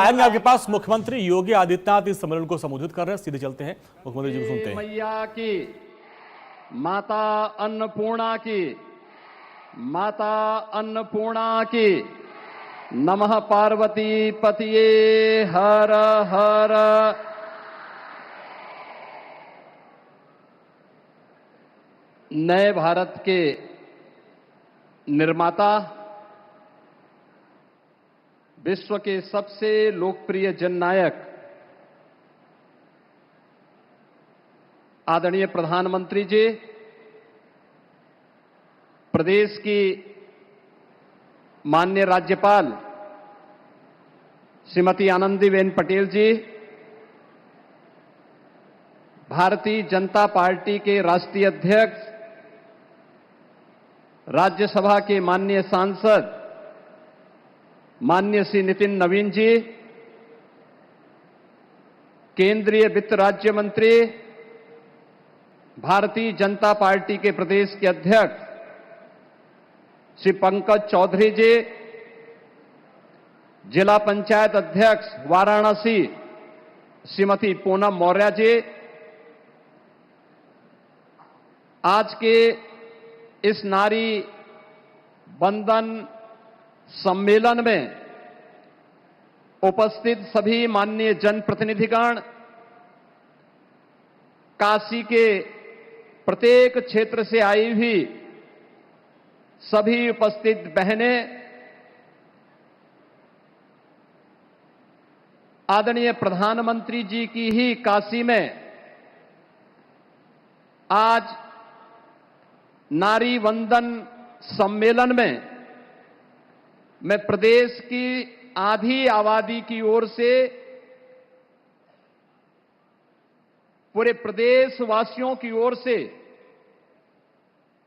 आएंगे आपके पास। मुख्यमंत्री योगी आदित्यनाथ इस सम्मेलन को संबोधित कर रहे हैं, सीधे चलते हैं मुख्यमंत्री जी को सुनते हैं। मैया की, माता अन्नपूर्णा की, माता अन्नपूर्णा की, नमः पार्वती पतिये हर हर। नए भारत के निर्माता, विश्व के सबसे लोकप्रिय जननायक आदरणीय प्रधानमंत्री जी, प्रदेश की माननीय राज्यपाल श्रीमती आनंदीबेन पटेल जी, भारतीय जनता पार्टी के राष्ट्रीय अध्यक्ष, राज्यसभा के माननीय सांसद माननीय श्री नितिन नवीन जी, केंद्रीय वित्त राज्य मंत्री, भारतीय जनता पार्टी के प्रदेश के अध्यक्ष श्री पंकज चौधरी जी, जिला पंचायत अध्यक्ष वाराणसी श्रीमती पूनम मौर्य जी, आज के इस नारी बंधन सम्मेलन में उपस्थित सभी माननीय जनप्रतिनिधिगण, काशी के प्रत्येक क्षेत्र से आई हुई सभी उपस्थित बहनें, आदरणीय प्रधानमंत्री जी की ही काशी में आज नारी वंदन सम्मेलन में मैं प्रदेश की आधी आबादी की ओर से पूरे प्रदेशवासियों की ओर से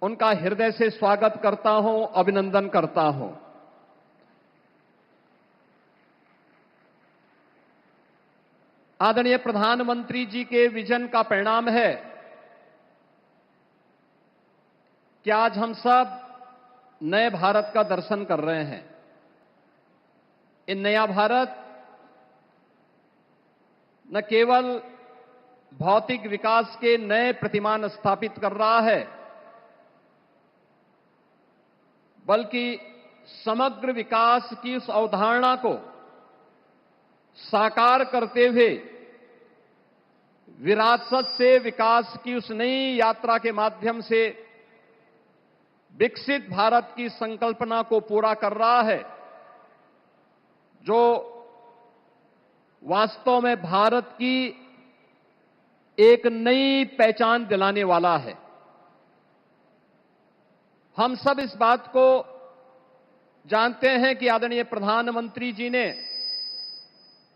उनका हृदय से स्वागत करता हूं, अभिनंदन करता हूं। आदरणीय प्रधानमंत्री जी के विजन का परिणाम है कि आज हम सब नए भारत का दर्शन कर रहे हैं। ये नया भारत न केवल भौतिक विकास के नए प्रतिमान स्थापित कर रहा है, बल्कि समग्र विकास की उस अवधारणा को साकार करते हुए विरासत से विकास की उस नई यात्रा के माध्यम से विकसित भारत की संकल्पना को पूरा कर रहा है, जो वास्तव में भारत की एक नई पहचान दिलाने वाला है। हम सब इस बात को जानते हैं कि आदरणीय प्रधानमंत्री जी ने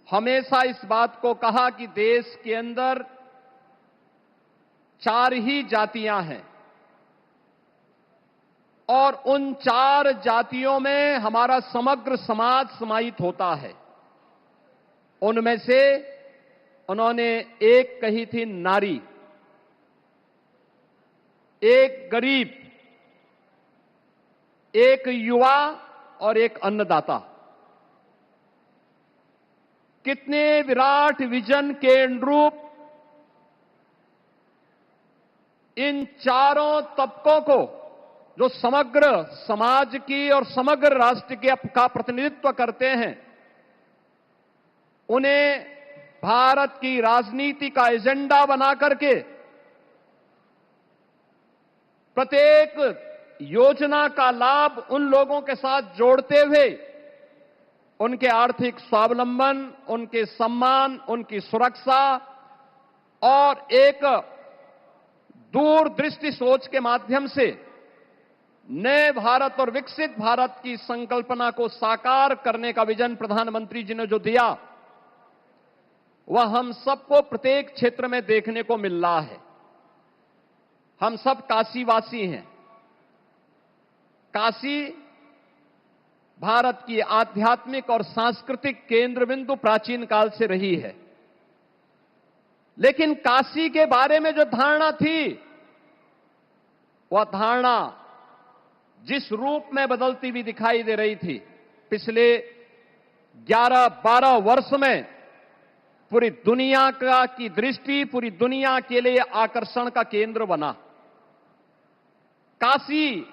हमेशा इस बात को कहा कि देश के अंदर 4 ही जातियां हैं और उन 4 जातियों में हमारा समग्र समाज समाहित होता है। उनमें से उन्होंने एक कही थी नारी, एक गरीब, एक युवा और एक अन्नदाता। कितने विराट विजन के अनुरूप इन चारों तबकों को, जो समग्र समाज की और समग्र राष्ट्र का प्रतिनिधित्व करते हैं, उन्हें भारत की राजनीति का एजेंडा बना करके प्रत्येक योजना का लाभ उन लोगों के साथ जोड़ते हुए उनके आर्थिक स्वावलंबन, उनके सम्मान, उनकी सुरक्षा और एक दूरदृष्टि सोच के माध्यम से नए भारत और विकसित भारत की संकल्पना को साकार करने का विजन प्रधानमंत्री जी ने जो दिया, वह हम सबको प्रत्येक क्षेत्र में देखने को मिल रहा है। हम सब काशीवासी हैं। काशी भारत की आध्यात्मिक और सांस्कृतिक केंद्र बिंदु प्राचीन काल से रही है, लेकिन काशी के बारे में जो धारणा थी, वह धारणा जिस रूप में बदलती हुई दिखाई दे रही थी पिछले 11-12 वर्ष में पूरी दुनिया की दृष्टि, पूरी दुनिया के लिए आकर्षण का केंद्र बना। काशी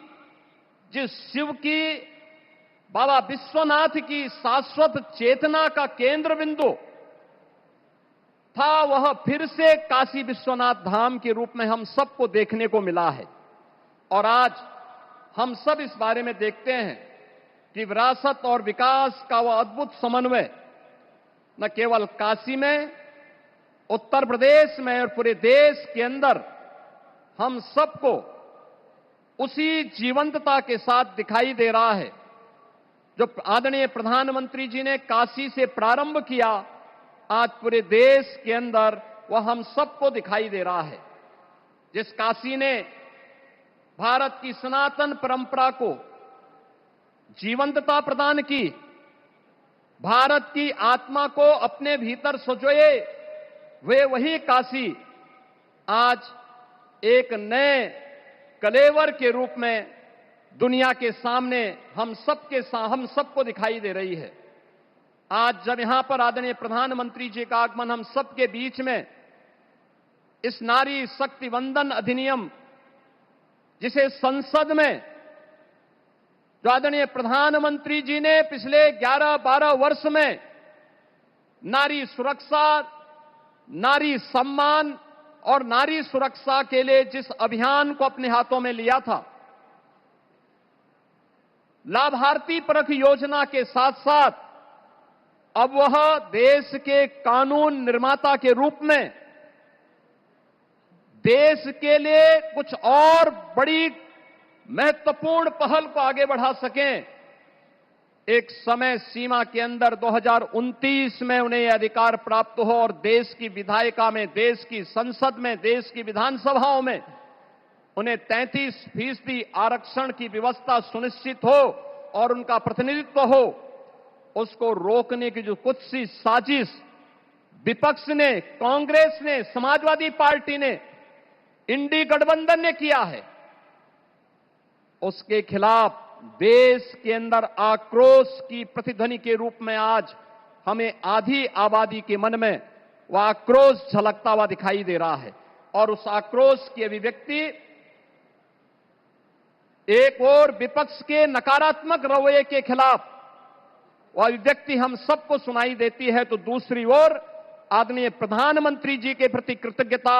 जिस शिव की, बाबा विश्वनाथ की शाश्वत चेतना का केंद्र बिंदु था, वह फिर से काशी विश्वनाथ धाम के रूप में हम सबको देखने को मिला है। और आज हम सब इस बारे में देखते हैं कि विरासत और विकास का वह अद्भुत समन्वय न केवल काशी में, उत्तर प्रदेश में और पूरे देश के अंदर हम सबको उसी जीवंतता के साथ दिखाई दे रहा है जो आदरणीय प्रधानमंत्री जी ने काशी से प्रारंभ किया। आज पूरे देश के अंदर वह हम सबको दिखाई दे रहा है। जिस काशी ने भारत की सनातन परंपरा को जीवंतता प्रदान की, भारत की आत्मा को अपने भीतर सजोए, वे वही काशी आज एक नए कलेवर के रूप में दुनिया के सामने हम सबको दिखाई दे रही है। आज जब यहां पर आदरणीय प्रधानमंत्री जी का आगमन हम सबके बीच में इस नारी शक्ति वंदन अधिनियम, जिसे संसद में जो आदरणीय प्रधानमंत्री जी ने पिछले 11-12 वर्ष में नारी सुरक्षा, नारी सम्मान और नारी सुरक्षा के लिए जिस अभियान को अपने हाथों में लिया था, लाभार्थी परख योजना के साथ साथ अब वह देश के कानून निर्माता के रूप में देश के लिए कुछ और बड़ी महत्वपूर्ण पहल को आगे बढ़ा सकें। एक समय सीमा के अंदर 2029 में उन्हें यह अधिकार प्राप्त हो और देश की विधायिका में, देश की संसद में, देश की विधानसभाओं में उन्हें 33% आरक्षण की व्यवस्था सुनिश्चित हो और उनका प्रतिनिधित्व हो। उसको रोकने की जो कुछ सी साजिश विपक्ष ने, कांग्रेस ने, समाजवादी पार्टी ने, इंडी गठबंधन ने किया है, उसके खिलाफ देश के अंदर आक्रोश की प्रतिध्वनि के रूप में आज हमें आधी आबादी के मन में वह आक्रोश झलकता हुआ दिखाई दे रहा है। और उस आक्रोश की अभिव्यक्ति एक और विपक्ष के नकारात्मक रवैये के खिलाफ वह अभिव्यक्ति हम सबको सुनाई देती है, तो दूसरी ओर आदरणीय प्रधानमंत्री जी के प्रति कृतज्ञता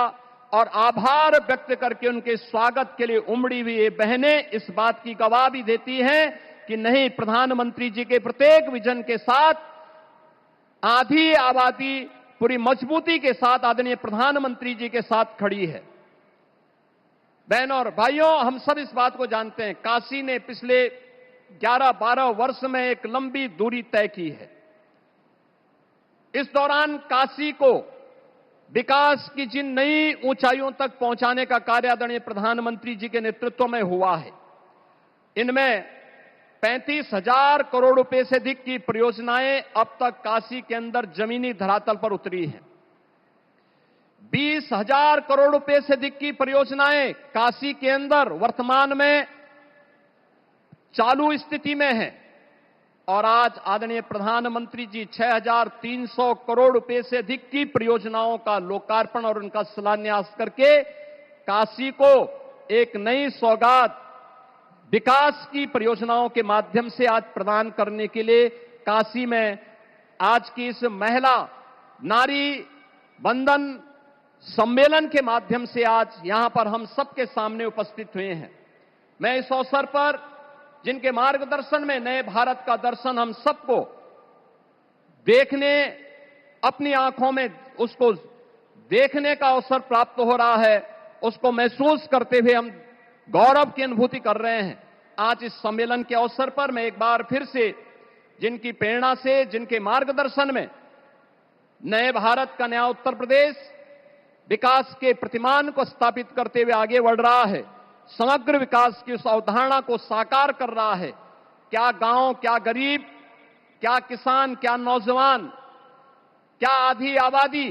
और आभार व्यक्त करके उनके स्वागत के लिए उमड़ी हुई ये बहनें इस बात की गवाह भी देती हैं कि नहीं, प्रधानमंत्री जी के प्रत्येक विजन के साथ आधी आबादी पूरी मजबूती के साथ आदरणीय प्रधानमंत्री जी के साथ खड़ी है। बहनों और भाइयों, हम सब इस बात को जानते हैं, काशी ने पिछले 11-12 वर्ष में एक लंबी दूरी तय की है। इस दौरान काशी को विकास की जिन नई ऊंचाइयों तक पहुंचाने का कार्य आदरणीय प्रधानमंत्री जी के नेतृत्व में हुआ है, इनमें 35,000 करोड़ रुपए से अधिक की परियोजनाएं अब तक काशी के अंदर जमीनी धरातल पर उतरी हैं। 20,000 करोड़ रुपए से अधिक की परियोजनाएं काशी के अंदर वर्तमान में चालू स्थिति में है। और आज आदरणीय प्रधानमंत्री जी 6,300 करोड़ रुपए से अधिक की परियोजनाओं का लोकार्पण और उनका शिलान्यास करके काशी को एक नई सौगात विकास की परियोजनाओं के माध्यम से आज प्रदान करने के लिए काशी में आज की इस महिला नारी बंधन सम्मेलन के माध्यम से आज यहां पर हम सबके सामने उपस्थित हुए हैं। मैं इस अवसर पर जिनके मार्गदर्शन में नए भारत का दर्शन हम सबको देखने, अपनी आंखों में उसको देखने का अवसर प्राप्त हो रहा है, उसको महसूस करते हुए हम गौरव की अनुभूति कर रहे हैं। आज इस सम्मेलन के अवसर पर मैं एक बार फिर से जिनकी प्रेरणा से, जिनके मार्गदर्शन में नए भारत का नया उत्तर प्रदेश विकास के प्रतिमान को स्थापित करते हुए आगे बढ़ रहा है, समग्र विकास की उस अवधारणा को साकार कर रहा है। क्या गांव, क्या गरीब, क्या किसान, क्या नौजवान, क्या आधी आबादी,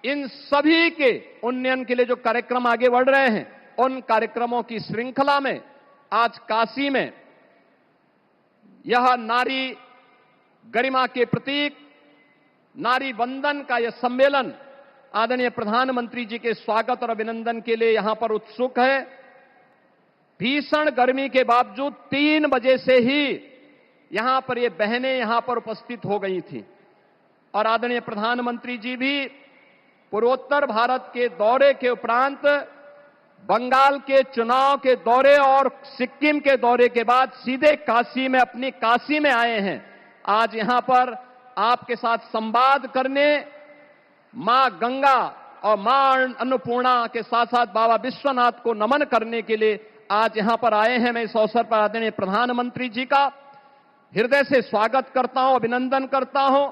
इन सभी के उन्नयन के लिए जो कार्यक्रम आगे बढ़ रहे हैं, उन कार्यक्रमों की श्रृंखला में आज काशी में यह नारी गरिमा के प्रतीक नारी वंदन का यह सम्मेलन आदरणीय प्रधानमंत्री जी के स्वागत और अभिनंदन के लिए यहां पर उत्सुक है। भीषण गर्मी के बावजूद 3 बजे से ही यहां पर ये बहनें यहां पर उपस्थित हो गई थी और आदरणीय प्रधानमंत्री जी भी पूर्वोत्तर भारत के दौरे के उपरांत बंगाल के चुनाव के दौरे और सिक्किम के दौरे के बाद सीधे काशी में अपनी काशी में आए हैं। आज यहां पर आपके साथ संवाद करने मां गंगा और मां अन्नपूर्णा के साथ साथ बाबा विश्वनाथ को नमन करने के लिए आज यहां पर आए हैं। मैं इस अवसर पर आदरणीय प्रधानमंत्री जी का हृदय से स्वागत करता हूं, अभिनंदन करता हूं।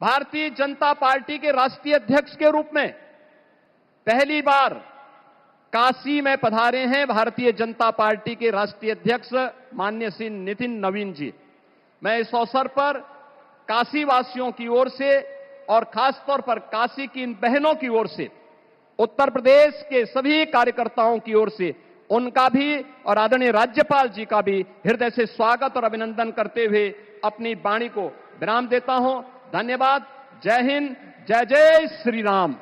भारतीय जनता पार्टी के राष्ट्रीय अध्यक्ष के रूप में पहली बार काशी में पधारे हैं भारतीय जनता पार्टी के राष्ट्रीय अध्यक्ष माननीय श्री नितिन नवीन जी। मैं इस अवसर पर काशी वासियों की ओर से और खासतौर पर काशी की इन बहनों की ओर से, उत्तर प्रदेश के सभी कार्यकर्ताओं की ओर से उनका भी और आदरणीय राज्यपाल जी का भी हृदय से स्वागत और अभिनंदन करते हुए अपनी वाणी को विराम देता हूं। धन्यवाद। जय हिंद, जय जय श्री राम।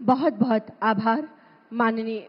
बहुत बहुत आभार माननीय